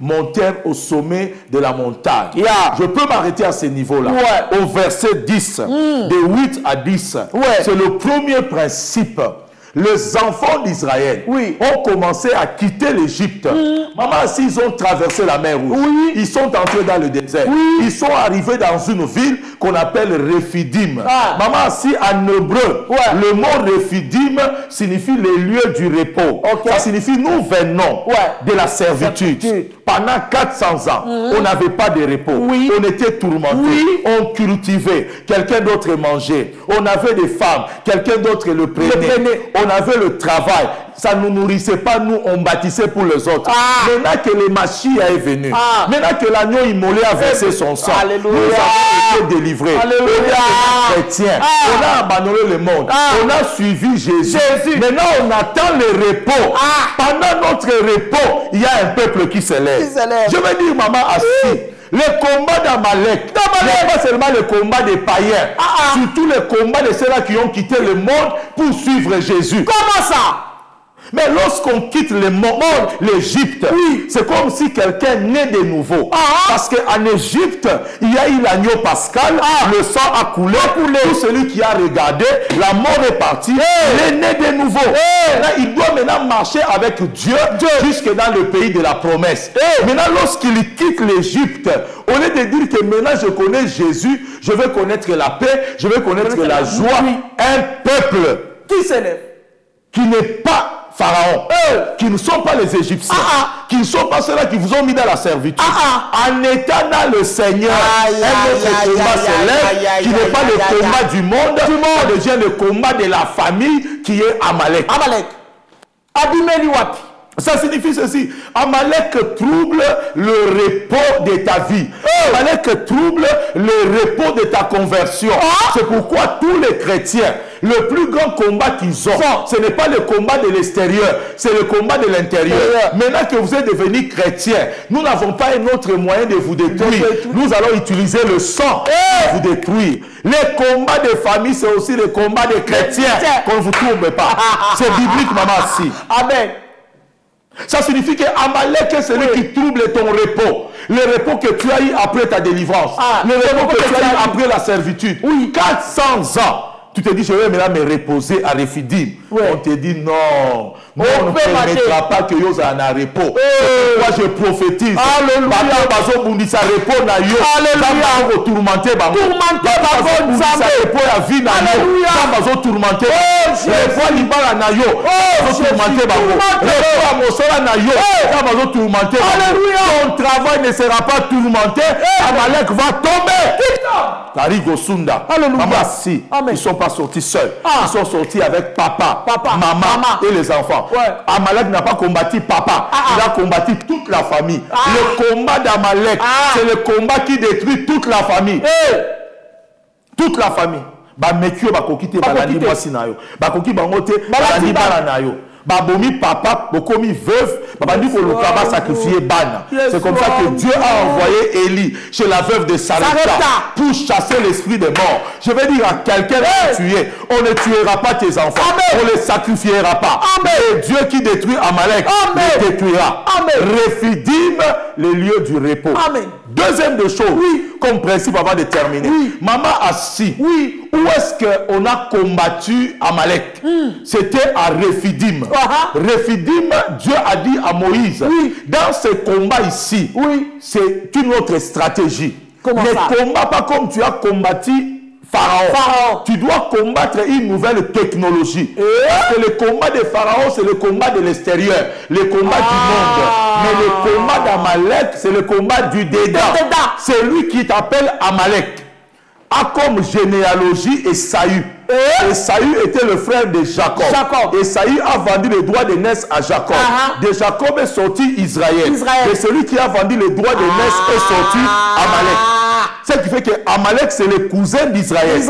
montèrent au sommet de la montagne. Je peux m'arrêter à ce niveau-là. Au verset 10, de 8 à 10, c'est le premier principe. Les enfants d'Israël ont commencé à quitter l'Égypte. Maman, s'ils ont traversé la mer Rouge, ils sont entrés dans le désert. Ils sont arrivés dans une ville qu'on appelle Rephidim. Maman, si en hébreu, le mot Rephidim signifie les lieux du repos. Ça signifie nous venons de la servitude. Pendant 400 ans, on n'avait pas de repos. On était tourmentés. On cultivait. Quelqu'un d'autre mangeait. On avait des femmes. Quelqu'un d'autre le prenait. On avait le travail. Ça ne nous nourrissait pas. Nous, on bâtissait pour les autres. Maintenant que le Mashiach est venu, maintenant que l'agneau immolé a versé son sang, nous avons été délivrés. On est chrétiens. On a abandonné le monde. On a suivi Jésus. Maintenant, on attend le repos. Pendant notre repos, il y a un peuple qui s'élève. Je veux dire, maman, assis. Le combat d'Amalek n'est pas seulement le combat des païens, surtout le combat de ceux-là qui ont quitté le monde pour suivre Jésus. Comment ça? Mais lorsqu'on quitte le monde, l'Égypte, c'est comme si quelqu'un naît de nouveau. Parce qu'en Égypte, il y a eu l'agneau pascal, le sang a coulé. Tout celui qui a regardé, la mort est partie, il est né de nouveau. Là, il doit maintenant marcher avec Dieu jusque dans le pays de la promesse. Maintenant, lorsqu'il quitte l'Égypte, au lieu de dire que maintenant je connais Jésus, je veux connaître la paix, je veux connaître la joie, un peuple qui s'élève, qui n'est pas Pharaon, qui ne sont pas les Égyptiens, qui ne sont pas ceux-là qui vous ont mis dans la servitude. En étant dans le Seigneur, un autre combat s'élève, qui n'est pas le combat du monde, ça devient le combat de la famille qui est Amalek. Ça signifie ceci. Amalek trouble le repos de ta vie. Amalek trouble le repos de ta conversion. C'est pourquoi tous les chrétiens, le plus grand combat qu'ils ont, ce n'est pas le combat de l'extérieur, c'est le combat de l'intérieur. Maintenant que vous êtes devenus chrétiens, nous n'avons pas un autre moyen de vous détruire. Nous allons utiliser le sang pour vous détruire. Les combats de famille, c'est aussi le combat des chrétiens. Qu'on ne vous tourne pas. C'est biblique, maman, si. Amen. Ça signifie que Amalek est celui qui trouble ton repos. Le repos que tu as eu après ta délivrance. Le repos que tu as eu après la servitude. 400 ans. Tu te dis, je vais maintenant me reposer à Rephidim. On te dit, non. On ne permettra pas que yo en a repos. Moi, je prophétise. Alléluia. Alléluia. Ton travail ne sera pas tourmenté. Amalek va tomber. Sunda. Maman, si ils ne sont pas sortis seuls, ils sont sortis avec papa, maman et les enfants. Amalek n'a pas combattu papa, il a combattu toute la famille. Le combat d'Amalek, c'est le combat qui détruit toute la famille. Toute la famille. Mekyo bakokite balandi mwasi nayo. Bakoki bangote balandi bana nayo. Babomi papa, bokomi veuve, babandi ko lukaba sacrifier bana. C'est comme ça que Dieu a envoyé Élie chez la veuve de Sarepta pour chasser l'esprit de mort. Je vais dire à quelqu'un de tuer, on ne tuera pas tes enfants, on ne les sacrifiera pas. Et Dieu qui détruit Amalek les détruira. Rephidim, les lieux du repos. Deuxième des choses, comme principe avant de terminer. Maman assis. Où est-ce qu'on a combattu Amalek? C'était à Rephidim. Rephidim, Dieu a dit à Moïse, dans ce combat ici, c'est une autre stratégie. Ne combat pas comme tu as combattu Pharaon. Tu dois combattre une nouvelle technologie. Parce que le combat de Pharaon, c'est le combat de l'extérieur, le combat du monde. Mais le combat d'Amalek, c'est le combat du dedans. C'est lui qui t'appelle Amalek. A comme généalogie Esaü. Esaü était le frère de Jacob. Esaü a vendu le droit de naissance à Jacob. De Jacob est sorti Israël. Et celui qui a vendu le droit de naissance est sorti Amalek. Ce qui fait que Amalek, c'est le cousin d'Israël.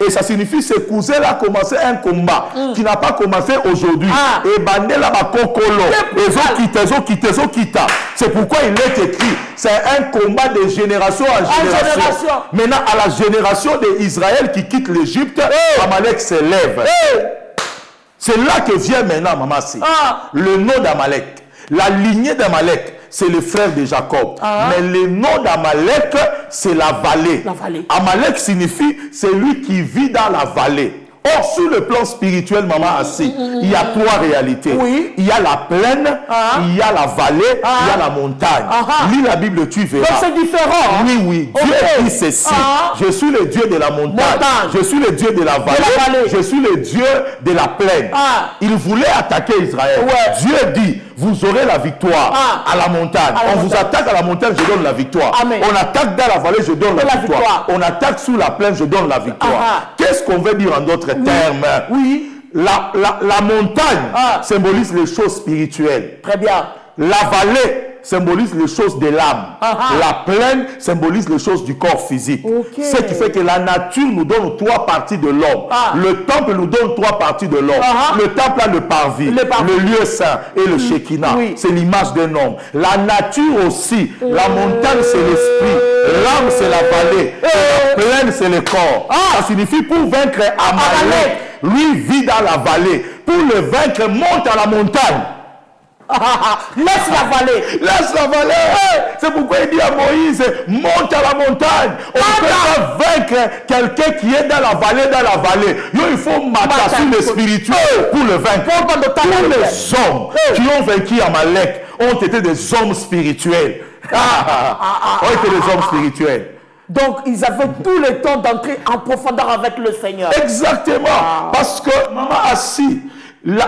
Et ça signifie que ce cousin-là a commencé un combat qui n'a pas commencé aujourd'hui. Et Bandela Bakokolo. C'est pourquoi il est écrit. C'est un combat de génération en génération. Maintenant, à la génération d'Israël qui quitte l'Égypte, Amalek s'élève. C'est là que vient maintenant, maman, le nom d'Amalek. La lignée d'Amalek, c'est le frère de Jacob. Mais le nom d'Amalek, c'est la vallée. Amalek signifie celui qui vit dans la vallée. Or, sur le plan spirituel, maman assis, il y a trois réalités. Il y a la plaine, il y a la vallée, il y a la montagne. Lis la Bible, tu verras. Donc c'est différent. Oui. Dieu dit ceci. Je suis le Dieu de la montagne. Je suis le Dieu de la vallée. Je suis le Dieu de la plaine. Il voulait attaquer Israël. Dieu dit, vous aurez la victoire à la montagne. On vous attaque à la montagne, je donne la victoire. On attaque dans la vallée, je donne la victoire. On attaque sous la plaine, je donne la victoire. Qu'est-ce qu'on veut dire en d'autres termes? La montagne symbolise les choses spirituelles. Très bien. La vallée symbolise les choses de l'âme. La plaine symbolise les choses du corps physique. Ce qui fait que la nature nous donne trois parties de l'homme. Le temple nous donne trois parties de l'homme. Le temple a le parvis, le lieu saint et le Shekinah. C'est l'image d'un homme. La nature aussi. La montagne, c'est l'esprit. L'âme, c'est la vallée. La plaine, c'est le corps. Ça signifie pour vaincre Amalek, lui vit dans la vallée. pour le vaincre, monte à la montagne. Laisse la vallée. Laisse la vallée. C'est pourquoi il dit à Moïse, monte à la montagne. On ne peut pas vaincre quelqu'un qui est dans la vallée. Il faut mater sur le spirituel pour le vaincre. Tous les hommes qui ont vaincu Amalek ont été des hommes spirituels. Ont été des hommes spirituels. Donc, ils avaient tout le temps d'entrer en profondeur avec le Seigneur. Exactement. Parce que maman assis.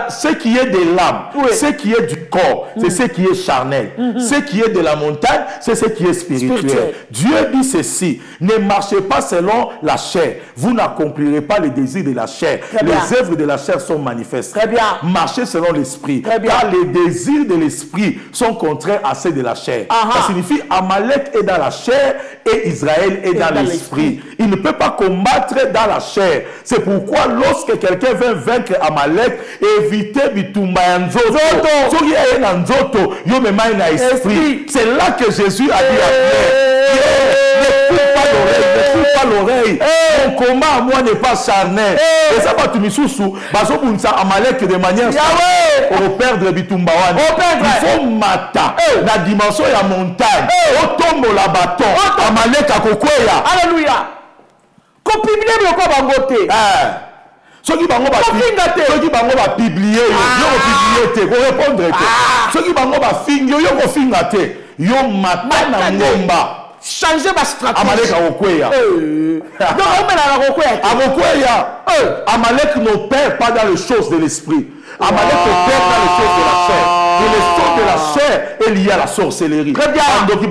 Ce qui est de l'âme, ce qui est du corps, c'est ce qui est charnel. Ce qui est de la montagne, c'est ce qui est spirituel. Dieu dit ceci, ne marchez pas selon la chair. Vous n'accomplirez pas les désirs de la chair. Les œuvres de la chair sont manifestes. Très bien. Marchez selon l'esprit. Car les désirs de l'esprit sont contraires à ceux de la chair. Ça signifie Amalek est dans la chair et Israël est dans l'esprit. Il ne peut pas combattre dans la chair. C'est pourquoi lorsque quelqu'un veut vaincre Amalek, éviter bitumba ya nzoto. Soki aye na nzoto, yo memai na esprit. C'est là que Jésus a dit à Pierre, ne coupe pas l'oreille. Mon combat à moi n'est pas charnel. Et ça va tu misusu, baso bunsa Amalek de manière pour perdre bitumba wana. Il faut mata la dimension ya montagne. Au tombe la bâton. Amalek akokweya. Alléluia. Kopibile biloko bangote. Ceux qui vont publier, ils vont répondre. Ceux qui vont finir, ils vont ngomba. Changer ma stratégie. Amalek Amalek n'opère pas dans les choses de l'esprit. Amalek opère dans les choses de la chair. Et les choses de la chair est lié à la sorcellerie. Très bien. Donc,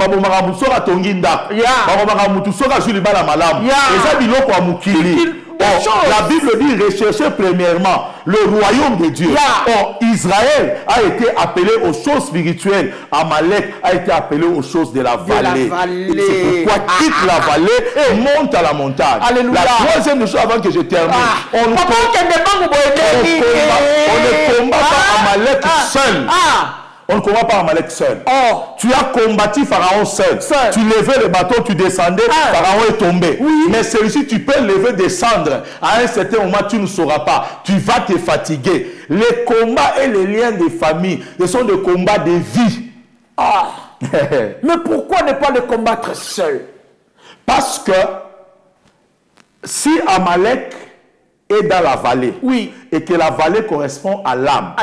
la Bible dit rechercher premièrement le royaume de Dieu. Or, Israël a été appelé aux choses spirituelles. Amalek a été appelé aux choses de la vallée. C'est pourquoi quitte la vallée, monte à la montagne. Alléluia. La troisième chose avant que je termine, on ne combat pas Amalek seul. On ne combat pas Amalek seul. Tu as combattu Pharaon seul. Tu levais le bateau, tu descendais, Pharaon est tombé. Mais celui-ci, tu peux lever, descendre. À un certain moment, tu ne sauras pas. Tu vas te fatiguer. Les combats et les liens des familles, ce sont des combats de vie. Mais pourquoi ne pas les combattre seul? Parce que si Amalek est dans la vallée, et que la vallée correspond à l'âme,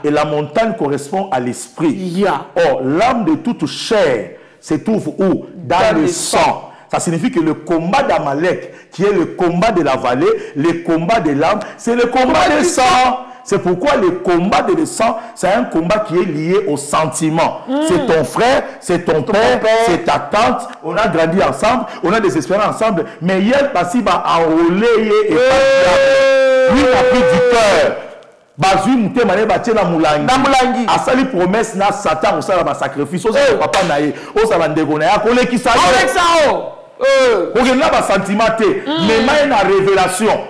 et la montagne correspond à l'esprit. Or, l'âme de toute chair se trouve où? Dans le sang. Ça signifie que le combat d'Amalek, qui est le combat de la vallée, le combat de l'âme, c'est le combat du sang. C'est pourquoi le combat de le sang, c'est un combat qui est lié au sentiment. C'est ton frère, c'est ton père, c'est ta tante. On a grandi ensemble, on a des expériences ensemble. Mais hier, Passi va enrôler et lui a pris du cœur. Bazui mouté mané batie na mulangi. Asali promesse na Satan au sala ba sacrifice. Osa papa na ye, osa bandeko na ya koleki sa. Avec ça OK, na ba sentiment té, mais mai na révélation.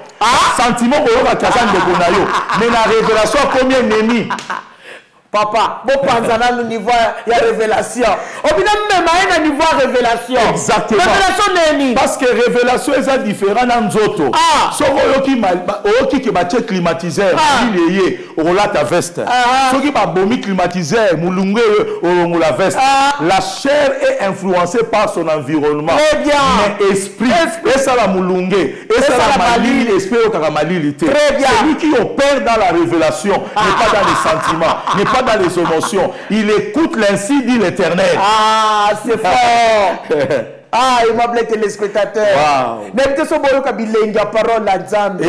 Sentiment ko ba kasa ndeko na yo. Mais la révélation combien ennemi? Papa, bon panzana le niveau il y a révélation. Au final même à un niveau révélation. Exactement. Révélation n'est parce que révélation est différent dans nzoto. So oki ki ba che climatiseur, il est au la ta veste. So ki ba bomi climatiseur, mulungue au la veste. La chair est influencée par son environnement. Mais esprit, et ça la mulungue, et ça la malili, esprit au karamalilité. Celui qui opère dans la révélation n'est pas dans les sentiments, n'est pas dans les émotions. Il écoute l'ainsi dit l'Éternel. C'est fort. Aimable téléspectateur.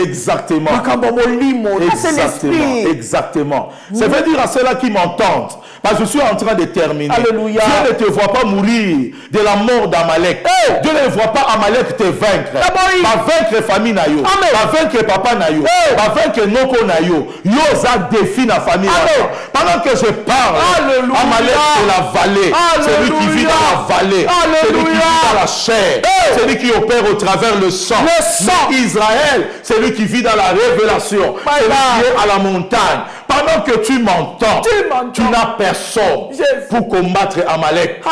Exactement. C'est l'esprit. Exactement. Ça veut dire à ceux-là qui m'entendent. Parce que je suis en train de terminer. Alléluia. Dieu ne te voit pas mourir de la mort d'Amalek. Dieu ne voit pas Amalek te vaincre. Va vaincre famille na yo. Va vaincre papa na yo. Va vaincre noko na yo. Yo za défi na famille. Pendant que je parle, Amalek c'est la vallée. Celui qui vit dans la vallée. Celui qui vit dans la chair. Celui qui opère au travers le sang. Mais Israël, celui qui vit dans la révélation. Celui qui est à la montagne. Pendant que tu m'entends, tu n'as personne pour combattre Amalek.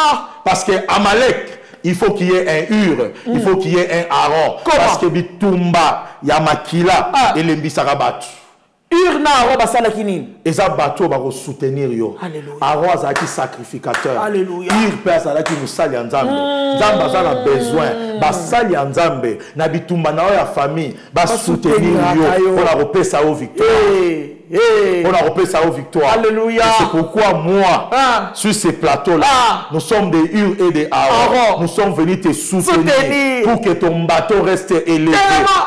Parce que Amalek, il faut qu'il y ait un Hur, il faut qu'il y ait un Aaron. Parce que Bitumba, Yamakila et Lembi Sarabat. Urna Aaron basala kinini. Eza bato ba ko soutenir yo. Alléluia. Aaron azaki sacrificateur. Alléluia. Ir pe azalaki musali ya Nzambe. Nzambe azala besoin. Basali ya Nzambe na bitumba na ya famille ba soutenir yo pour la repesa au victoire. On a repris ça aux victoires. Alléluia. C'est pourquoi moi, sur ces plateaux-là, nous sommes des Hur et des Aaron. Nous sommes venus te soutenir pour que ton bateau reste élevé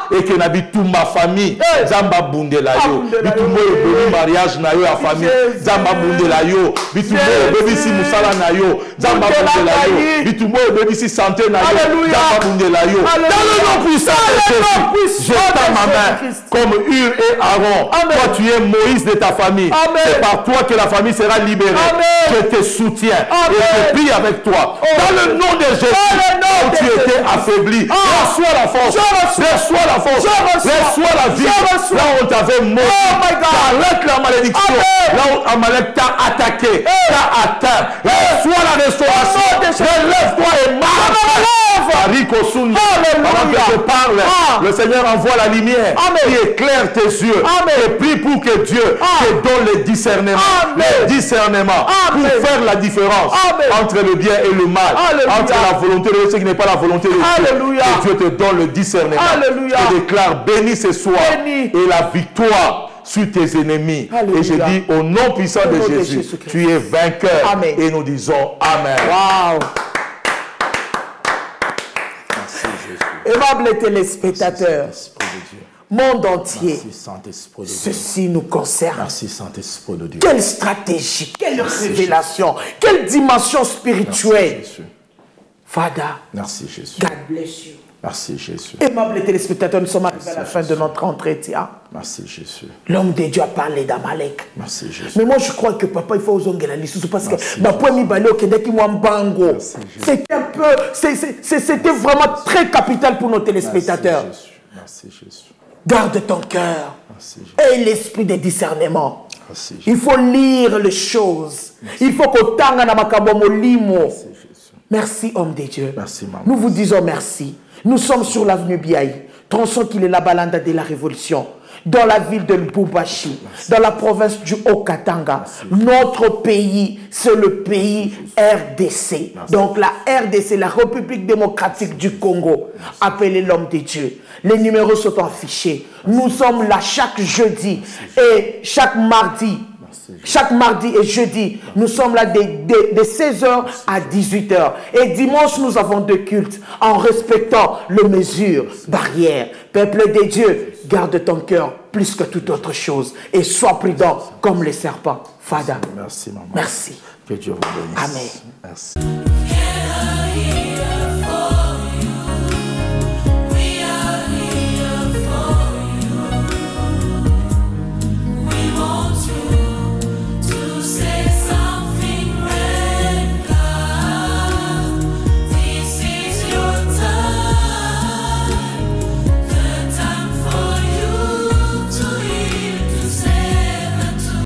et que n'habite toute ma famille. Zamba bundela yo. Bitumbo ebeli mariage na yo la famille. Zamba bundela yo. Bitumbo ebeli si musala na yo. Zamba bundela yo. Bitumbo ebeli si santé na yo. Zamba bundela yo. Dans le nom puissant de Jésus, je tends ma main comme Hur et Aaron. Toi tu es Moïse de ta famille. C'est par toi que la famille sera libérée. Je te soutiens et je prie avec toi. Dans le nom de Jésus, où tu étais affaibli, reçois la force, reçois la force, reçois la vie. Là où on t'avait maudit, arrête la malédiction. Là où Amalek t'a attaqué, t'a atteint, reçois la restauration. Relève-toi et marche. Pendant que je parle, le Seigneur envoie la lumière qui éclaire tes yeux. Et prie pour que Dieu te donne le discernement pour faire la différence entre le bien et le mal, entre la volonté de Dieu et ce qui n'est pas la volonté de Dieu. Et Dieu te donne le discernement. Je déclare béni ce soir et la victoire sur tes ennemis. Alléluia. Et je dis au nom puissant de Jésus, tu es vainqueur. Et nous disons Amen. Wow. Aimables téléspectateurs, monde entier, ceci nous concerne. Merci Saint-Esprit de Dieu. Quelle stratégie, quelle révélation, quelle dimension spirituelle. Merci, Father, merci Jésus. God bless you. Merci Jésus. Aimables téléspectateurs, nous sommes arrivés à la fin de notre entretien. Merci Jésus. L'homme de Dieu a parlé d'Amalek. Merci Jésus. Mais moi je crois que papa il faut oser la liste parce que c'était un peu, c'était vraiment très capital pour nos téléspectateurs. Merci Jésus. Garde ton cœur et l'esprit de discernement. Merci Jésus. Il faut lire les choses. Il faut que tanga na makambo limo. Merci homme de Dieu. Merci maman. Nous vous disons merci. Nous sommes sur l'avenue Biaï, tronçon qu'il est la balanda de la Révolution, dans la ville de Lubumbashi, dans la province du Haut-Katanga. Notre pays, c'est le pays RDC. Donc la RDC, la République démocratique du Congo. Appelez l'homme de Dieu. Les numéros sont affichés. Nous sommes là chaque jeudi et chaque mardi. Chaque mardi et jeudi, nous sommes là de 16h à 18h. Et dimanche, nous avons deux cultes en respectant les mesures, barrières. Peuple de Dieu, garde ton cœur plus que toute autre chose et sois prudent comme les serpents. Father. Merci maman. Merci. Que Dieu vous bénisse. Amen. Merci.